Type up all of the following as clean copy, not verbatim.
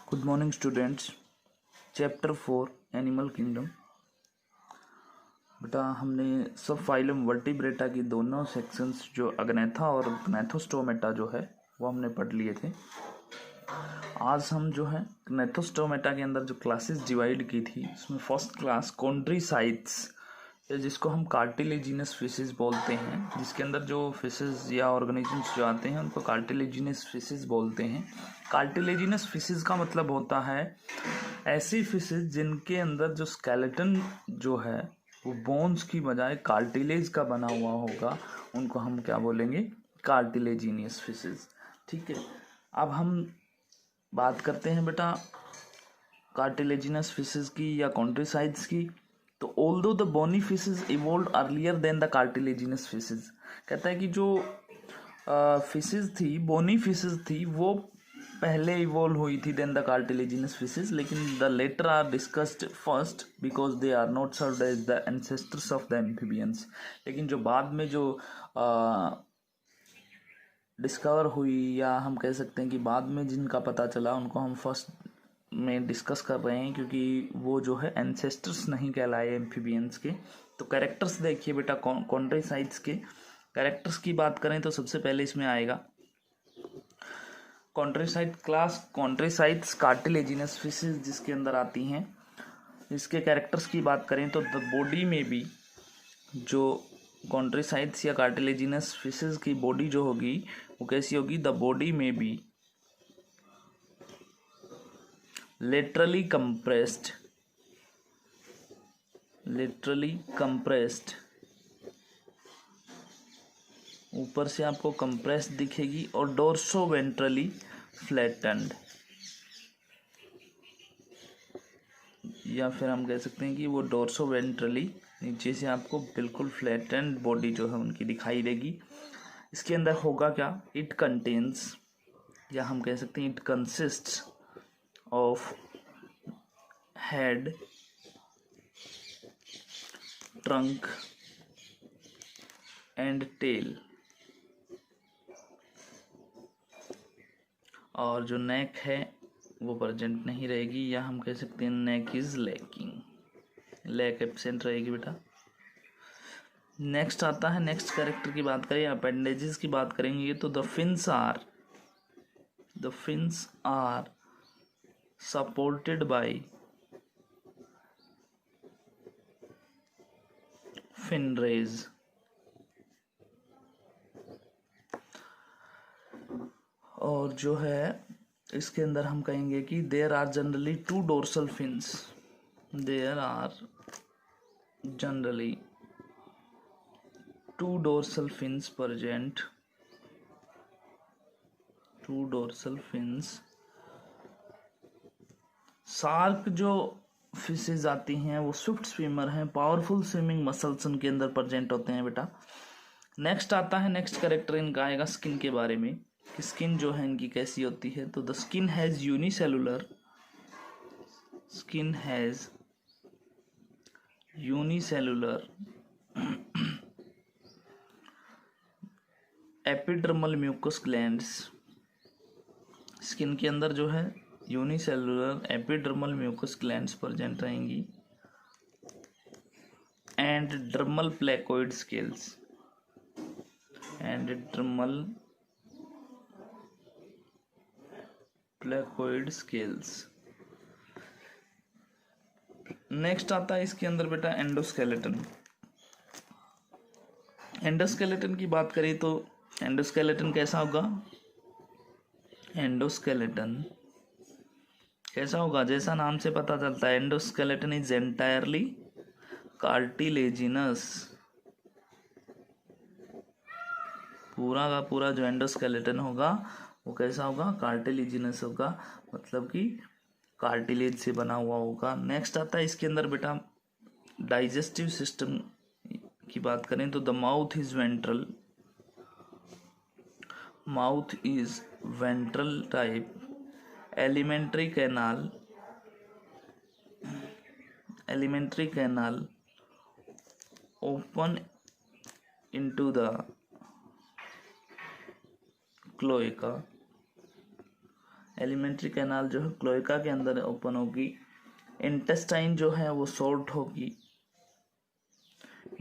Good morning students. Chapter 4 animal kingdom. बेटा हमने सब फाइलम वर्टिब्रेटा की दोनों सेक्शंस जो अग्नेथा और ग्नैथोस्टोमेटा जो है वो हमने पढ़ लिए थे। आज हम जो है ग्नैथोस्टोमेटा के अंदर जो क्लासेस डिवाइड की थी उसमें फर्स्ट क्लास कॉन्ड्रीसाइट्स जिसको हम कार्टिलेजिनस फिशेस बोलते हैं, जिसके अंदर जो फिशेस या ऑर्गेनिजम्स जो आते हैं उनको कार्टिलेजिनस फिशेस बोलते हैं। कार्टिलेजिनस फिशेस का मतलब होता है ऐसी फिशेस जिनके अंदर जो स्केलेटन जो है वो बोन्स की बजाय कार्टिलेज का बना हुआ होगा, उनको हम क्या बोलेंगे? Cartilaginous fishes. ठीक है, अब हम बात करते हैं बेटा कार्टिलेजिनस फिशेस की या कॉन्ट्रीसाइड्स की। तो although the bony fishes evolve earlier than the cartilaginous fishes, कहता है कि जो फिशेस थी, बोनी फिशेस थी, वो पहले इवोल्व हुई थी देन द कार्टिलेजिनस फिशेस, लेकिन the latter are discussed first because they are not served as the ancestors of the amphibians. लेकिन जो बाद में जो डिस्कवर हुई या हम कह सकते हैं कि बाद में जिनका पता चला उनको हम फर्स्ट में डिस्कस कर रहे हैं, क्योंकि वो जो है एंसेस्टर्स नहीं कहलाए एम्फीबियंस के। तो कैरेक्टर्स देखिए बेटा, कॉन्ट्रीसाइड्स के कैरेक्टर्स की बात करें तो सबसे पहले इसमें आएगा कॉन्ट्रीसाइड क्लास, कॉन्ट्रीसाइड्स कार्टिलेजिनस फिशेस जिसके अंदर आती हैं। इसके कैरेक्टर्स की बात करें तो द बॉडी में भी जो कॉन्ट्रीसाइड्स या कार्टिलेजिनस फिशेस की बॉडी जो होगी वो कैसी होगी? द बॉडी में बी laterally compressed, ऊपर से आपको कंप्रेस्ड दिखेगी, और डोर्सो वेंट्रली फ्लैटेंड, या फिर हम कह सकते हैं कि वो डोर्सो वेंट्रली नीचे से आपको बिल्कुल फ्लैटेंड बॉडी जो है उनकी दिखाई देगी। इसके अंदर होगा क्या? इट कंटेन्स, या हम कह सकते हैं it consists of head, trunk and tail, और जो नेक है वो प्रेजेंट नहीं रहेगी, या हम कह सकते हैं neck is lacking, lack absent रहेगी बेटा। नेक्स्ट आता है, नेक्स्ट कैरेक्टर की बात करें, अपेंडेजेस की बात करेंगे तो the fins are supported by fin rays, और जो है इसके अंदर हम कहेंगे कि there are generally two dorsal fins, there are generally two dorsal fins present, two dorsal fins. Shark जो फिशेज आती हैं वो स्विफ्ट स्विमर हैं, पावरफुल स्विमिंग मसल्स उनके अंदर प्रेजेंट होते हैं बेटा। नेक्स्ट आता है, नेक्स्ट कैरेक्टर इनका आएगा स्किन के बारे में कि स्किन जो है इनकी कैसी होती है। तो the skin has unicellular, skin has unicellular epidermal mucus glands, skin के अंदर जो है unicellular epidermal mucus glands present रहेंगी, and dermal placoid scales, and dermal placoid scales. Next आता है इसके अंदर बेटा एंडोस्केलेटन। एंडोस्केलेटन की बात करें तो एंडोस्केलेटन कैसा होगा? एंडोस्केलेटन कैसा होगा? जैसा नाम से पता चलता है, एंडोस्केलेटन इज एंटायरली कार्टिलेजिनस। पूरा का पूरा जो एंडोस्केलेटन होगा वो कैसा होगा? कार्टिलेजिनस होगा, मतलब कि कार्टिलेज से बना हुआ होगा। नेक्स्ट आता है इसके अंदर बेटा डाइजेस्टिव सिस्टम की बात करें तो the mouth is ventral, mouth is ventral type, alimentary canal open into the cloaca, alimentary canal जो है क्लोएका के अंदर ओपन होगी। इंटेस्टाइन जो है वो शॉर्ट होगी।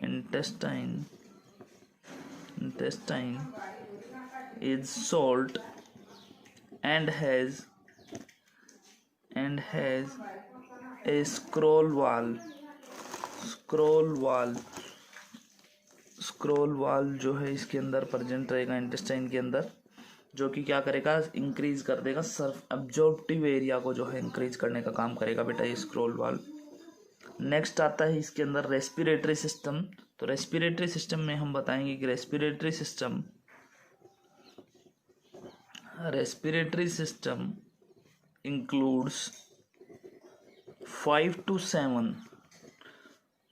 Intestine is short and has a scroll wall जो है इसके अंदर प्रेजेंट रहेगा इंटेस्टाइन के अंदर, जो कि क्या करेगा, इंक्रीज कर देगा सर्फ एब्जॉर्प्टिव एरिया को जो है इंक्रीज करने का काम करेगा बेटा ये स्क्रॉल वॉल। नेक्स्ट आता है इसके अंदर रेस्पिरेटरी सिस्टम। तो रेस्पिरेटरी सिस्टम में हम बताएंगे कि respiratory system includes 5 to 7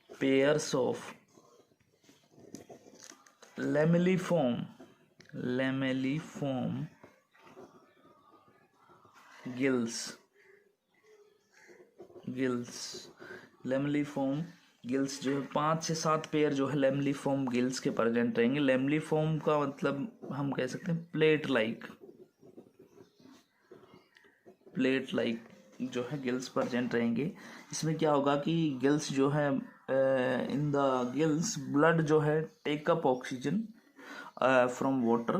pairs of lamelliform lamelliform gills जो है 5 से 7 पेयर जो है लेमलीफॉर्म गिल्स के प्रेजेंट रहेंगे। लेमलीफॉर्म का मतलब हम कह सकते हैं प्लेट लाइक जो है गिल्स प्रेजेंट रहेंगे। इसमें क्या होगा कि गिल्स जो है इन द गिल्स ब्लड जो है take up oxygen from water,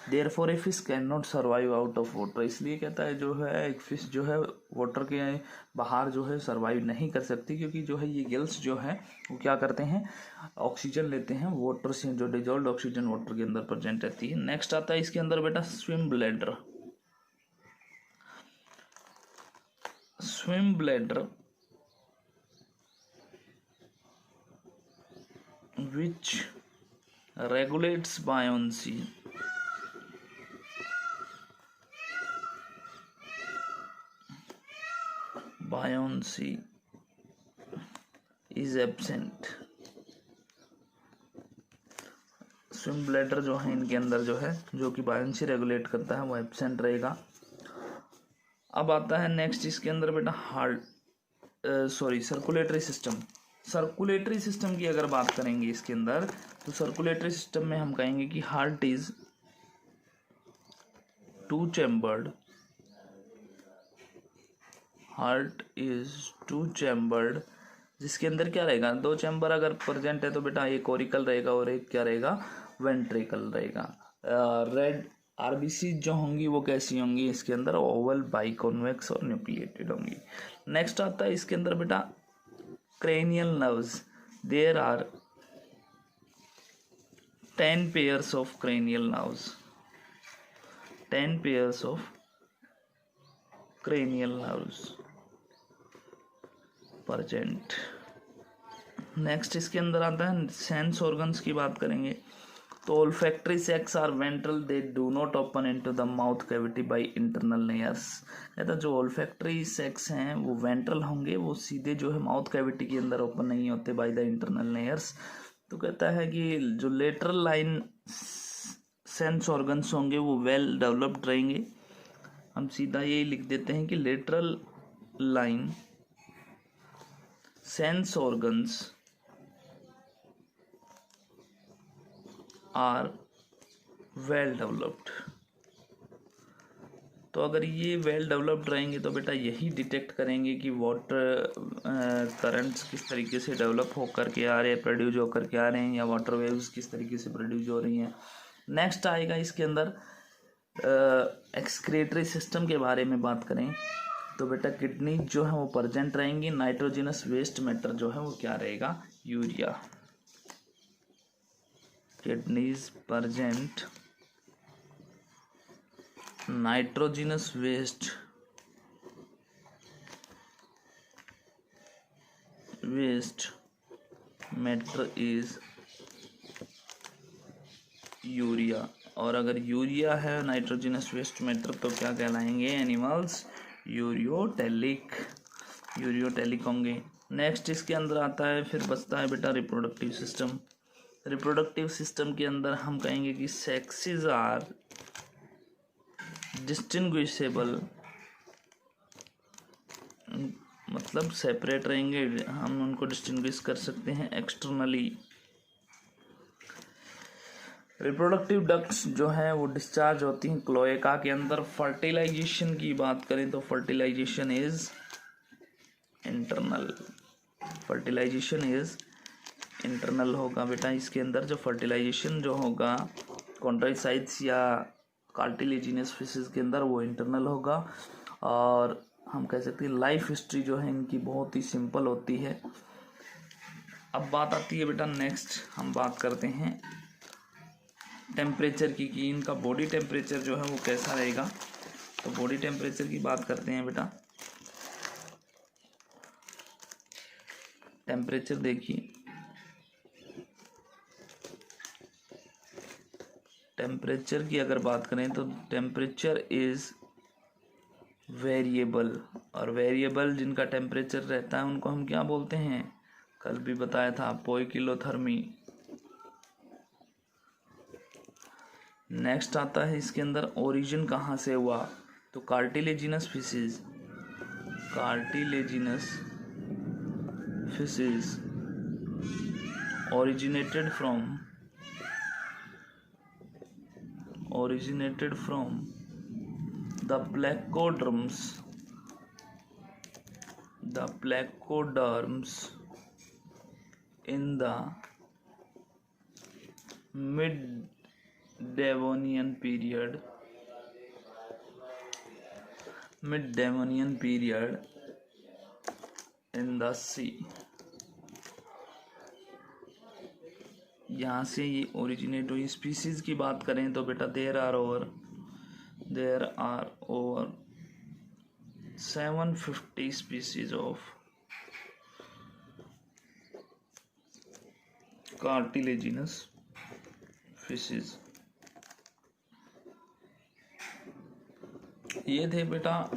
therefore a fish can not survive out of water. इसलिए कहता है जो है एक फिश जो है वाटर के बाहर जो है सर्वाइव नहीं कर सकती, क्योंकि जो है ये गिल्स जो है वो क्या करते हैं, ऑक्सीजन लेते हैं वाटर से, जो डिजॉल्व्ड ऑक्सीजन वाटर के अंदर प्रेजेंट रहती है। नेक्स्ट आता है इसके अंदर बेटा swim bladder which regulates buoyancy is absent। Swim bladder जो है इनके अंदर जो है जो कि बायोंसी रेगुलेट करता है वो एब्सेंट रहेगा। अब आता है नेक्स्ट इसके अंदर बेटा सर्कुलेटरी सिस्टम की अगर बात करेंगे इसके अंदर, तो सर्कुलेटरी सिस्टम में हम कहेंगे कि हार्ट इज टू चैम्बर्ड, जिसके अंदर क्या रहेगा, 2 चैम्बर अगर प्रेजेंट है तो बेटा एक कोरिकल रहेगा और एक क्या रहेगा, वेंट्रिकल रहेगा। रेड आरबीसी जो होंगी वो कैसी होंगी, इसके अंदर ओवल, बाइकॉन्वेक्स और न्यूक्लिएटेड होंगी। नेक्स्ट आता है इसके अंदर बेटा cranial nerves। there are 10 pairs of cranial nerves present। Next इसके अंदर आता है सेंस ऑर्गन्स की बात करेंगे, तो olfactory sacs are ventral, they do not open into the mouth cavity by internal layers। कहता जो olfactory sacs हैं वो वेंट्रल होंगे, वो सीधे जो है माउथ कैविटी के अंदर ओपन नहीं होते बाय द इंटरनल लेयर्स। तो कहता है कि जो लेटरल लाइन सेंस ऑर्गन्स होंगे वो वेल डेवलप्ड रहेंगे। हम सीधा यही लिख देते हैं कि lateral line sense organs are well developed. तो अगर ये वेल डेवलप्ड रहेंगे तो बेटा यही डिटेक्ट करेंगे कि वाटर करंट्स किस तरीके से डेवलप होकर के आ रहे हैं, प्रोड्यूस होकर के आ रहे हैं, या वाटर वेव्स किस तरीके से प्रोड्यूस हो रही हैं। नेक्स्ट आएगा इसके अंदर एक्सक्रीटरी सिस्टम के बारे में बात करें तो बेटा किडनी जो है वो प्रेजेंट रहेंगी। नाइट्रोजिनस वेस्ट मैटर जो है वो क्या रहेगा, urea. Kidneys present nitrogenous waste matter is urea. और अगर यूरिया है नाइट्रोजिनस वेस्ट मैटर तो क्या कहलाएंगे, एनिमल्स यूरियोटेलिक होंगे। नेक्स्ट इसके अंदर आता है, फिर बचता है बेटा रिप्रोडक्टिव सिस्टम के अंदर हम कहेंगे कि सेक्सेस आर डिस्टिंग्विशेबल, मतलब सेपरेट रहेंगे, हम उनको डिस्टिंग्विश कर सकते हैं एक्सटर्नली। रिप्रोडक्टिव डक्ट्स जो है वो डिस्चार्ज होती हैं क्लोएका के अंदर। फर्टिलाइजेशन की बात करें तो fertilisation is internal. Fertilisation is internal होगा बेटा। इसके अंदर जो फर्टिलाइजेशन जो होगा कॉन्ट्राइसाइट्स या कार्टिलेजिनस फिशेस के अंदर वो इंटरनल होगा। और हम कह सकते हैं लाइफ हिस्ट्री जो है इनकी बहुत ही सिंपल होती है। अब बात आती है बेटा नेक्स्ट हम बात करते हैं टेम्परेचर की कि इनका बॉडी टेम्परेचर जो है वो कैसा रहेगा। तो बॉडी टेम्परेचर की बात करते हैं बेटा। टेम्परेचर देखिए, टेम्परेचर की अगर बात करें तो टेम्परेचर इज वेरिएबल। और वेरिएबल जिनका टेम्परेचर रहता है उनको हम क्या बोलते हैं, कल भी बताया था, पोइकिलोथर्मी। नेक्स्ट आता है इसके अंदर ओरिजिन कहाँ से हुआ, तो cartilaginous fishes. Cartilaginous fishes originated from the placoderms in the mid-Devonian period in the sea। यहाँ से ये ओरिजिनेट हुई। स्पीसीज की बात करें तो बेटा there are over 750 species of cartilaginous fishes. ये थे बेटा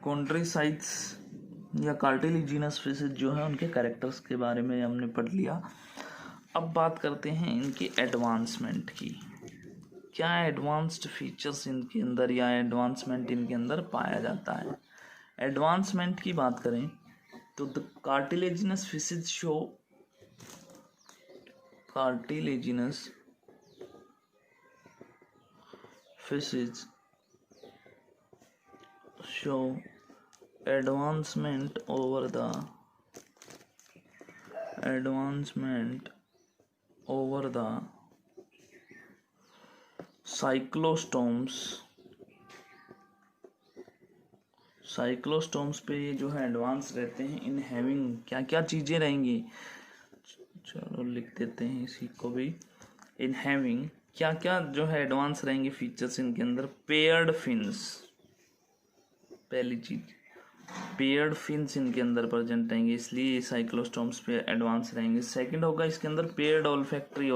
कॉन्ट्रीसाइट्स या कार्टिलेजिनस फिशेज जो है उनके कैरेक्टर्स के बारे में हमने पढ़ लिया। अब बात करते हैं इनकी एडवांसमेंट की। क्या एडवांस्ड फीचर्स इनके अंदर या एडवांसमेंट इनके अंदर पाया जाता है। एडवांसमेंट की बात करें तो the cartilaginous fishes show advancement over the cyclostomes पे ये जो है एडवांस रहते हैं। इन हैविंग क्या क्या चीज़ें रहेंगी, चलो लिख देते हैं इसी को भी। इन हैविंग क्या क्या जो है एडवांस रहेंगे फीचर्स इनके अंदर। पेयर्ड फिन्स, पहली चीज पेयर्ड फिन्स इनके अंदर प्रेजेंट रहेंगे, इसलिए साइक्लोस्टोम्स पे एडवांस रहेंगे। सेकंड होगा इसके अंदर पेयर्ड ऑल्फैक्टरी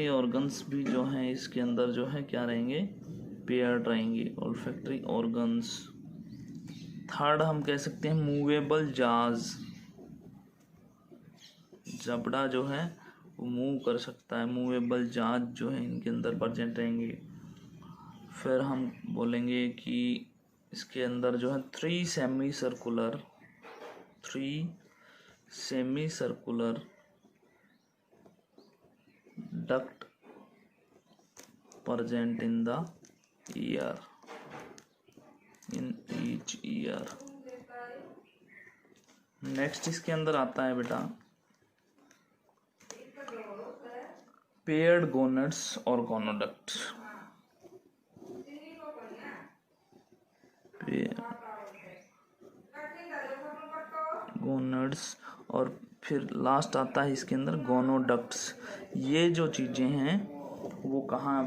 ऑर्गन्स भी जो हैं इसके अंदर जो है क्या रहेंगे, पेयर्ड रहेंगे ऑल्फैक्टरी ऑर्गन्स। थर्ड हम कह सकते हैं मूवेबल जाज, जबड़ा जो है वो मूव कर सकता है, मूवेबल जाज जो है इनके अंदर प्रेजेंट रहेंगे। फिर हम बोलेंगे कि इसके अंदर जो है three semi circular duct present in the ear, in each ear। Next इसके अंदर आता है बेटा पेयर्ड गोनड्स और गोनोडक्ट। गोनड्स और फिर लास्ट आता है इसके अंदर गोनोडक्ट्स। ये जो चीज़ें हैं वो कहाँ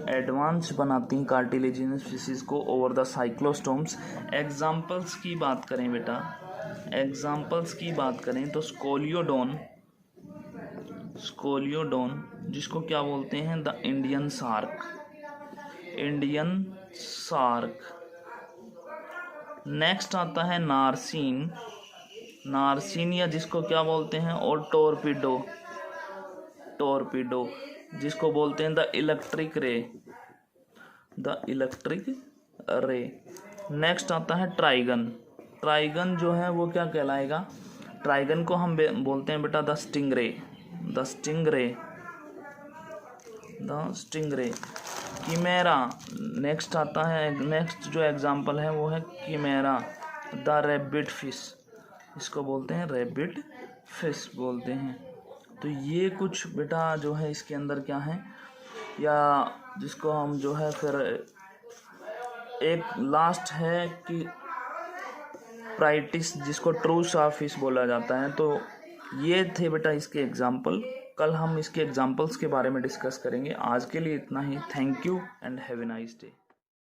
एडवांस बनाती हैं कार्टिलेजिनस फिशेस को ओवर द साइक्लोस्टोम्स। एग्जाम्पल्स की बात करें बेटा, एग्जाम्पल्स की बात करें तो स्कोलियोडोन जिसको क्या बोलते हैं द इंडियन सार्क। नेक्स्ट आता है नारसीन या जिसको क्या बोलते हैं और टोरपीडो जिसको बोलते हैं द इलेक्ट्रिक रे। नेक्स्ट आता है ट्राइगन जो है वो क्या कहलाएगा, ट्राइगन को हम बोलते हैं बेटा the the stingray, the stingray. Chimaera, next आता है, नेक्स्ट जो एग्जाम्पल है वो है कीमेरा। द रैबिट फिश, इसको बोलते हैं रैबिट फिश बोलते हैं। तो ये कुछ बेटा जो है इसके अंदर क्या है, या जिसको हम जो है फिर एक लास्ट है कि प्राइटिस, जिसको ट्रू स्टारफिश बोला जाता है। तो ये थे बेटा इसके एग्जाम्पल। कल हम इसके एग्जाम्पल्स के बारे में डिस्कस करेंगे। आज के लिए इतना ही। Thank you and have a nice day.